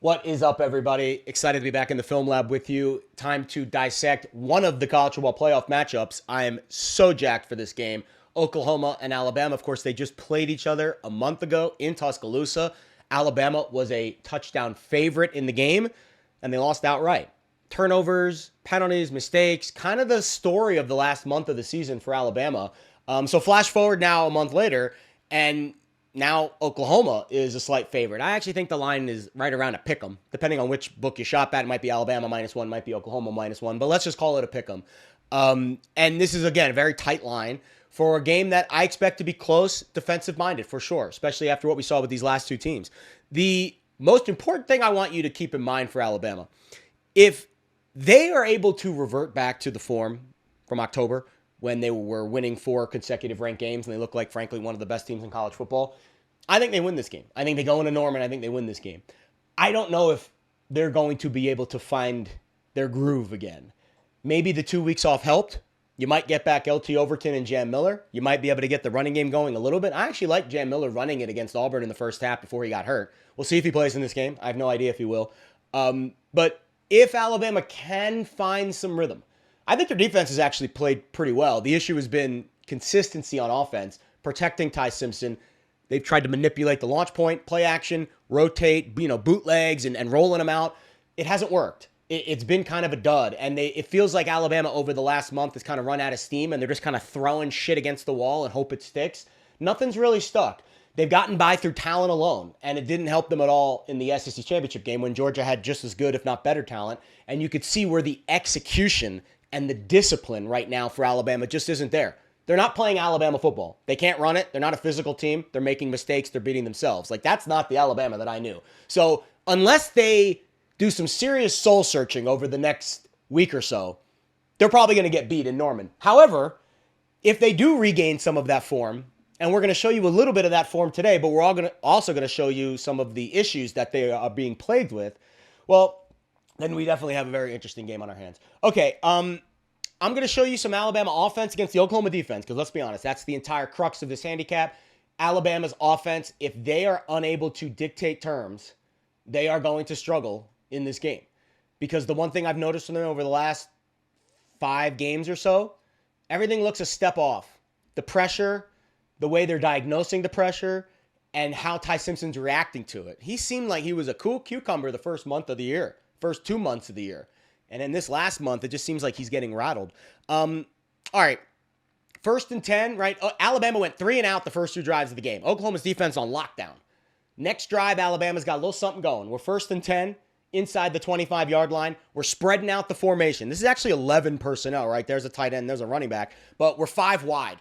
What is up, everybody? Excited to be back in the film lab with you. Time to dissect one of the college football playoff matchups. I am so jacked for this game. Oklahoma and Alabama, of course, they just played each other a month ago in Tuscaloosa. Alabama was a touchdown favorite in the game, and they lost outright. Turnovers, penalties, mistakes, kind of the story of the last month of the season for Alabama. So flash forward now a month later, and now Oklahoma is a slight favorite. I actually think the line is right around a pick'em, depending on which book you shop at. It might be Alabama -1, might be Oklahoma -1, but let's just call it a pick'em. And this is, again, a very tight line for a game that I expect to be close, defensive-minded for sure, especially after what we saw with these last two teams. The most important thing I want you to keep in mind for Alabama, if they are able to revert back to the form from October, when they were winning 4 consecutive ranked games, and they look like, frankly, one of the best teams in college football, I think they win this game. I think they go into Norman. I think they win this game. I don't know if they're going to be able to find their groove again. Maybe the 2 weeks off helped. You might get back LT Overton and Jam Miller. You might be able to get the running game going a little bit. I actually like Jam Miller running it against Auburn in the first half before he got hurt. We'll see if he plays in this game. I have no idea if he will. But if Alabama can find some rhythm, I think their defense has actually played pretty well. The issue has been consistency on offense, protecting Ty Simpson. They've tried to manipulate the launch point, play action, rotate, bootlegs, and rolling them out. It hasn't worked. It's been kind of a dud. And it feels like Alabama over the last month has kind of run out of steam, and they're just kind of throwing shit against the wall and hope it sticks. Nothing's really stuck. They've gotten by through talent alone, and it didn't help them at all in the SEC championship game when Georgia had just as good, if not better, talent. And you could see where the execution and the discipline right now for Alabama just isn't there. They're not playing Alabama football. They can't run it. They're not a physical team. They're making mistakes. They're beating themselves. Like, that's not the Alabama that I knew. So unless they do some serious soul searching over the next week or so, they're probably going to get beat in Norman. However, if they do regain some of that form, and we're going to show you a little bit of that form today, but we're also going to show you some of the issues that they are being plagued with, well, then we definitely have a very interesting game on our hands. Okay, I'm going to show you some Alabama offense against the Oklahoma defense, because let's be honest, that's the entire crux of this handicap. Alabama's offense, if they are unable to dictate terms, they are going to struggle in this game. Because the one thing I've noticed from them over the last 5 games or so, everything looks a step off. The pressure, the way they're diagnosing the pressure, and how Ty Simpson's reacting to it. He seemed like he was a cool cucumber the first month of the year. First 2 months of the year. And in this last month, it just seems like he's getting rattled. All right. 1st and 10, right? Alabama went 3 and out the first 2 drives of the game. Oklahoma's defense on lockdown. Next drive, Alabama's got a little something going. We're 1st and 10 inside the 25-yard line. We're spreading out the formation. This is actually 11 personnel, right? There's a tight end, there's a running back, but we're 5 wide.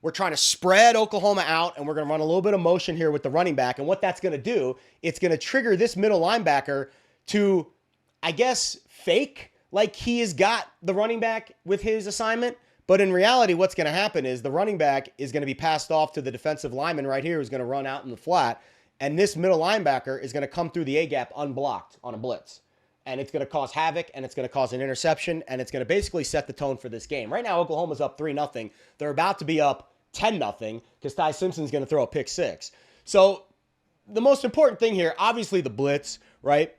We're trying to spread Oklahoma out, and we're going to run a little bit of motion here with the running back. And what that's going to do, it's going to trigger this middle linebacker to, I guess, fake like he has got the running back with his assignment. But in reality, what's going to happen is the running back is going to be passed off to the defensive lineman right here who's going to run out in the flat. And this middle linebacker is going to come through the A-gap unblocked on a blitz. And it's going to cause havoc, and it's going to cause an interception, and it's going to basically set the tone for this game. Right now, Oklahoma's up 3-0. They're about to be up 10-0 because Ty Simpson's going to throw a pick 6. So the most important thing here, obviously the blitz, right?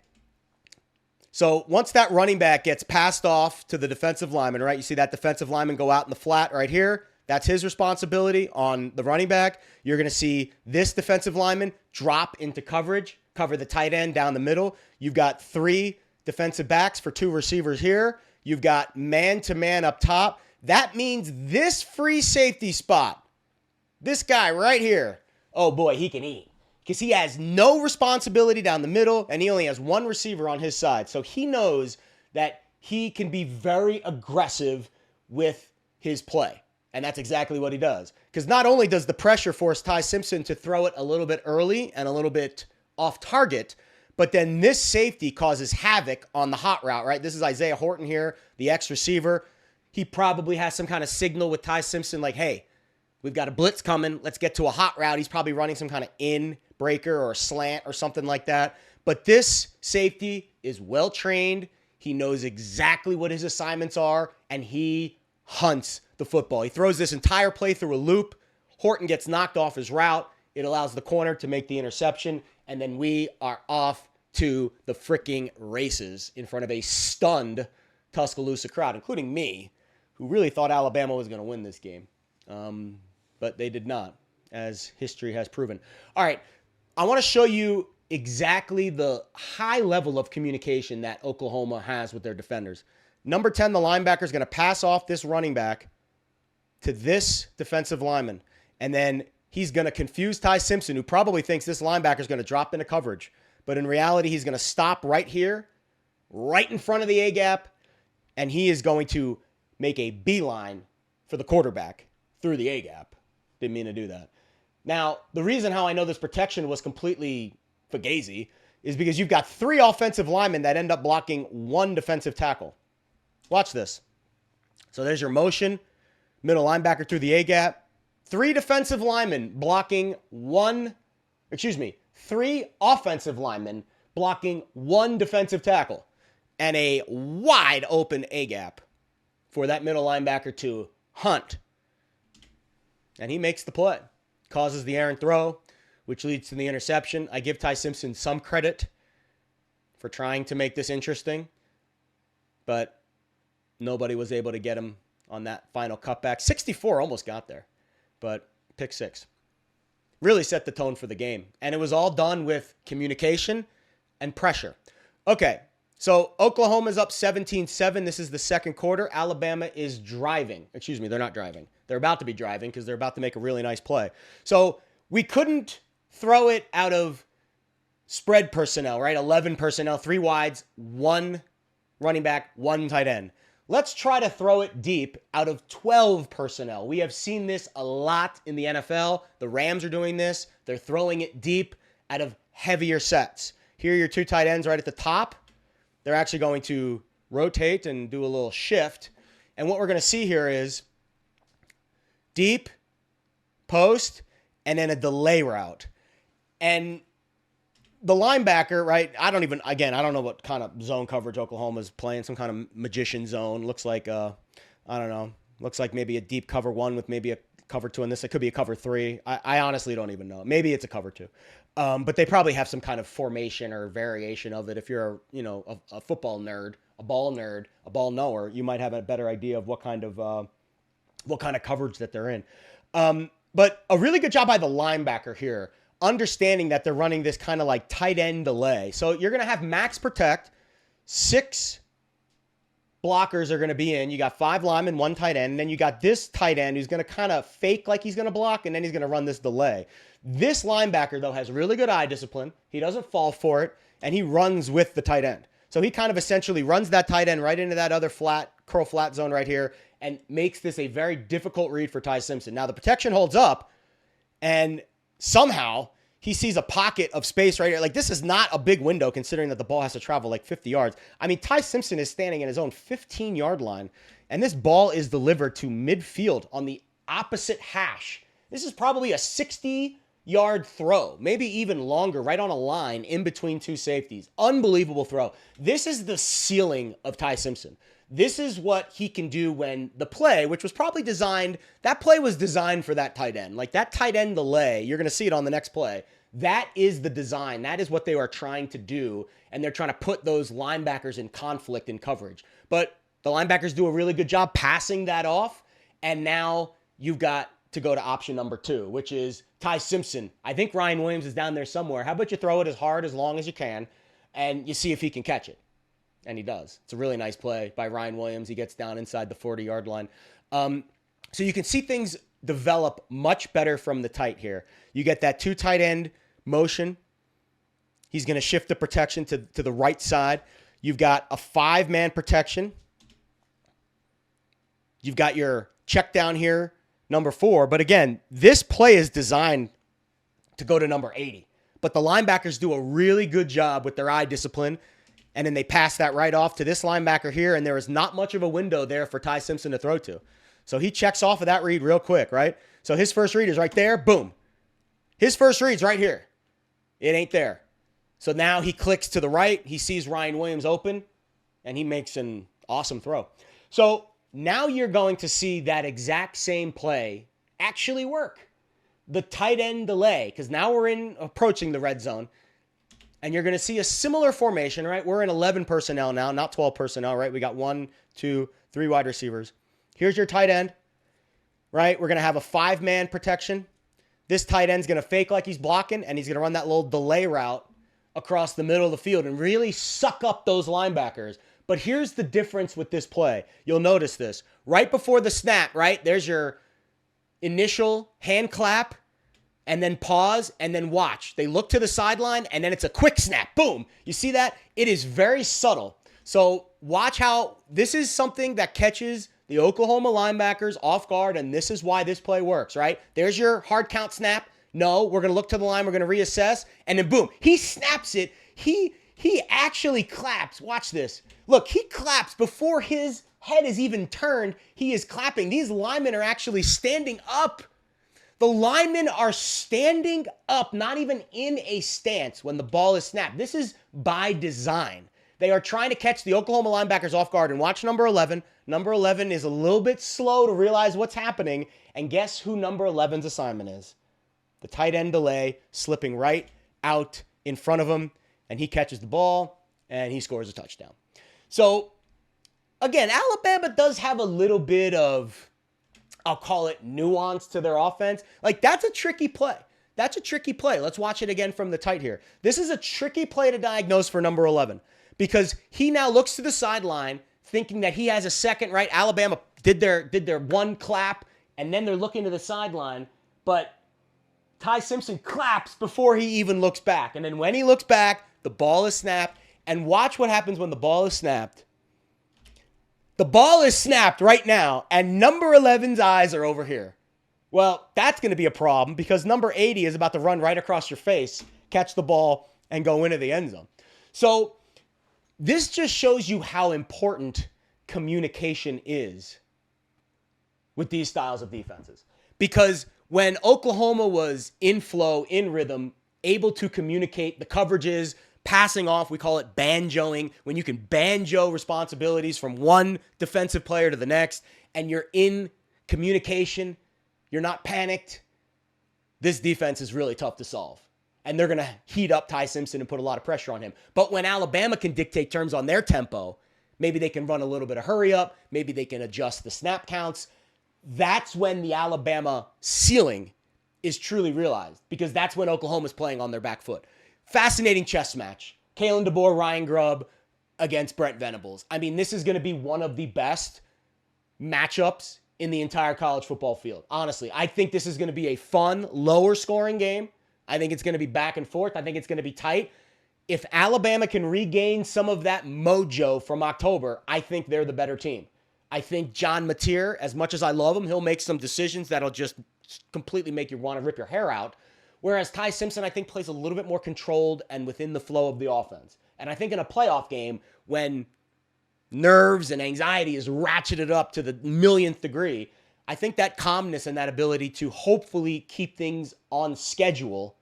So once that running back gets passed off to the defensive lineman, right? You see that defensive lineman go out in the flat right here. That's his responsibility on the running back. You're going to see this defensive lineman drop into coverage, cover the tight end down the middle. You've got 3 defensive backs for 2 receivers here. You've got man-to-man up top. That means this free safety spot, this guy right here, oh boy, he can eat. Because he has no responsibility down the middle, and he only has 1 receiver on his side. So he knows that he can be very aggressive with his play. And that's exactly what he does. Because not only does the pressure force Ty Simpson to throw it a little bit early and a little bit off target, but then this safety causes havoc on the hot route, right? This is Isaiah Horton here, the X receiver. He probably has some kind of signal with Ty Simpson like, hey, we've got a blitz coming. Let's get to a hot route. He's probably running some kind of in breaker or a slant or something like that. But this safety is well trained. He knows exactly what his assignments are, and he hunts the football. He throws this entire play through a loop. Horton gets knocked off his route. It allows the corner to make the interception, and then we are off to the freaking races in front of a stunned Tuscaloosa crowd, including me, who really thought Alabama was going to win this game. But they did not, as history has proven. All right, I want to show you exactly the high level of communication that Oklahoma has with their defenders. Number 10, the linebacker, is going to pass off this running back to this defensive lineman. And then he's going to confuse Ty Simpson, who probably thinks this linebacker is going to drop into coverage. But in reality, he's going to stop right here, right in front of the A-gap, and he is going to make a beeline for the quarterback through the A-gap. Didn't mean to do that. Now, the reason how I know this protection was completely fugazi is because you've got 3 offensive linemen that end up blocking 1 defensive tackle. Watch this. So there's your motion, middle linebacker through the A-gap. 3 defensive linemen blocking 3 offensive linemen blocking 1 defensive tackle. And a wide open A-gap for that middle linebacker to hunt. And he makes the play. Causes the errant throw, which leads to the interception. I give Ty Simpson some credit for trying to make this interesting, but nobody was able to get him on that final cutback. 64 almost got there, but pick 6. Really set the tone for the game. And it was all done with communication and pressure. Okay, so Oklahoma's up 17-7. This is the second quarter. Alabama is driving. Excuse me, they're not driving. They're about to be driving because they're about to make a really nice play. So we couldn't throw it out of spread personnel, right? 11 personnel, 3 wides, 1 running back, 1 tight end. Let's try to throw it deep out of 12 personnel. We have seen this a lot in the NFL. The Rams are doing this. They're throwing it deep out of heavier sets. Here are your 2 tight ends right at the top. They're actually going to rotate and do a little shift. And what we're going to see here is deep, post, and then a delay route. And the linebacker, right, I don't know what kind of zone coverage Oklahoma's playing, some kind of magician zone. Looks like, looks like maybe a deep cover 1 with maybe a cover 2 in this. It could be a cover 3. I honestly don't even know. Maybe it's a cover 2. But they probably have some kind of formation or variation of it. If you're a football nerd, a ball knower, you might have a better idea of what kind of coverage that they're in. But a really good job by the linebacker here, understanding that they're running this kind of like tight end delay. So you're going to have max protect. 6 blockers are going to be in. You got 5 linemen, 1 tight end. And then you got this tight end who's going to kind of fake like he's going to block, and then he's going to run this delay. This linebacker, though, has really good eye discipline. He doesn't fall for it, and he runs with the tight end. So he kind of essentially runs that tight end right into that other curl flat zone right here and makes this a very difficult read for Ty Simpson. Now, the protection holds up, and somehow he sees a pocket of space right here. Like, this is not a big window considering that the ball has to travel like 50 yards. I mean, Ty Simpson is standing in his own 15-yard line, and this ball is delivered to midfield on the opposite hash. This is probably a 60-yard throw, maybe even longer, right on a line in between 2 safeties. Unbelievable throw. This is the ceiling of Ty Simpson. This is what he can do when the play, which was probably designed, that play was designed for that tight end. Like that tight end delay, you're going to see it on the next play. That is the design. That is what they are trying to do, and they're trying to put those linebackers in conflict in coverage. But the linebackers do a really good job passing that off, and now you've got to go to option number 2, which is Ty Simpson. I think Ryan Williams is down there somewhere. How about you throw it as hard, as long as you can, and you see if he can catch it. And he does. It's a really nice play by Ryan Williams. He gets down inside the 40-yard line. So you can see things develop much better from the tight here. You get that 2 tight end motion. He's going to shift the protection to the right side. You've got a 5-man protection. You've got your check down here, number 4. But again, this play is designed to go to number 80. But the linebackers do a really good job with their eye discipline. And then they pass that right off to this linebacker here, and there is not much of a window there for Ty Simpson to throw to. So he checks off of that read real quick, right? So his first read is right there. Boom. His first read's right here. It ain't there. So now he clicks to the right. He sees Ryan Williams open, and he makes an awesome throw. So now you're going to see that exact same play actually work. The tight end delay, because now we're approaching the red zone. And you're going to see a similar formation, right? We're in 11 personnel now, not 12 personnel, right? We got 1, 2, 3 wide receivers. Here's your tight end, right? We're going to have a 5-man protection. This tight end's going to fake like he's blocking, and he's going to run that little delay route across the middle of the field and really suck up those linebackers. But here's the difference with this play. You'll notice this. Right before the snap, right? There's your initial hand clap, and then pause, and then watch. They look to the sideline, and then it's a quick snap. Boom. You see that? It is very subtle. So watch how this is something that catches the Oklahoma linebackers off guard, and this is why this play works, right? There's your hard count snap. No, we're going to look to the line. We're going to reassess, and then boom. He snaps it. He actually claps. Watch this. Look, he claps before his head is even turned. He is clapping. These linemen are actually standing up. The linemen are standing up, not even in a stance when the ball is snapped. This is by design. They are trying to catch the Oklahoma linebackers off guard. And watch number 11. Number 11 is a little bit slow to realize what's happening. And guess who number 11's assignment is? The tight end delay, slipping right out in front of him. And he catches the ball, and he scores a touchdown. So, again, Alabama does have a little bit of, I'll call it, nuance to their offense. Like, that's a tricky play. That's a tricky play. Let's watch it again from the tight here. This is a tricky play to diagnose for number 11 because he now looks to the sideline thinking that he has a second, right? Alabama did their one clap, and then they're looking to the sideline, but Ty Simpson claps before he even looks back. And then when he looks back, the ball is snapped. And watch what happens when the ball is snapped. The ball is snapped right now, and number 11's eyes are over here. Well, that's going to be a problem because number 80 is about to run right across your face, catch the ball, and go into the end zone. So this just shows you how important communication is with these styles of defenses. Because when Oklahoma was in flow, in rhythm, able to communicate the coverages, passing off, we call it banjoing, when you can banjo responsibilities from one defensive player to the next, and you're in communication, you're not panicked, this defense is really tough to solve. And they're going to heat up Ty Simpson and put a lot of pressure on him. But when Alabama can dictate terms on their tempo, maybe they can run a little bit of hurry up, maybe they can adjust the snap counts. That's when the Alabama ceiling is truly realized, because that's when Oklahoma's playing on their back foot. Fascinating chess match. Kaylin DeBoer, Ryan Grubb against Brent Venables. I mean, this is going to be one of the best matchups in the entire college football field. Honestly, I think this is going to be a fun, lower scoring game. I think it's going to be back and forth. I think it's going to be tight. If Alabama can regain some of that mojo from October, I think they're the better team. I think John Mateer, as much as I love him, he'll make some decisions that'll just completely make you want to rip your hair out. Whereas Ty Simpson, I think, plays a little bit more controlled and within the flow of the offense. And I think in a playoff game, when nerves and anxiety is ratcheted up to the millionth degree, I think that calmness and that ability to hopefully keep things on schedule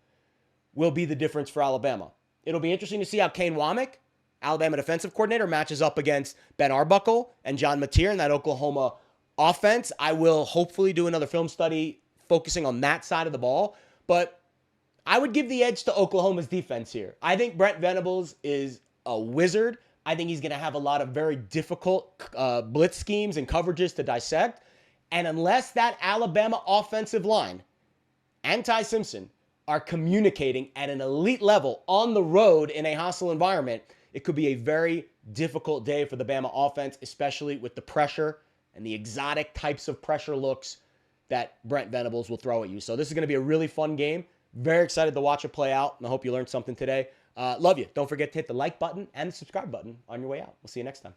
will be the difference for Alabama. It'll be interesting to see how Kane Womack, Alabama defensive coordinator, matches up against Ben Arbuckle and John Mateer in that Oklahoma offense. I will hopefully do another film study focusing on that side of the ball. But I would give the edge to Oklahoma's defense here. I think Brent Venables is a wizard. I think he's going to have a lot of very difficult blitz schemes and coverages to dissect. And unless that Alabama offensive line and Ty Simpson are communicating at an elite level on the road in a hostile environment, it could be a very difficult day for the Bama offense, especially with the pressure and the exotic types of pressure looks that Brent Venables will throw at you. So this is going to be a really fun game. Very excited to watch it play out, and I hope you learned something today. Love you. Don't forget to hit the like button and the subscribe button on your way out. We'll see you next time.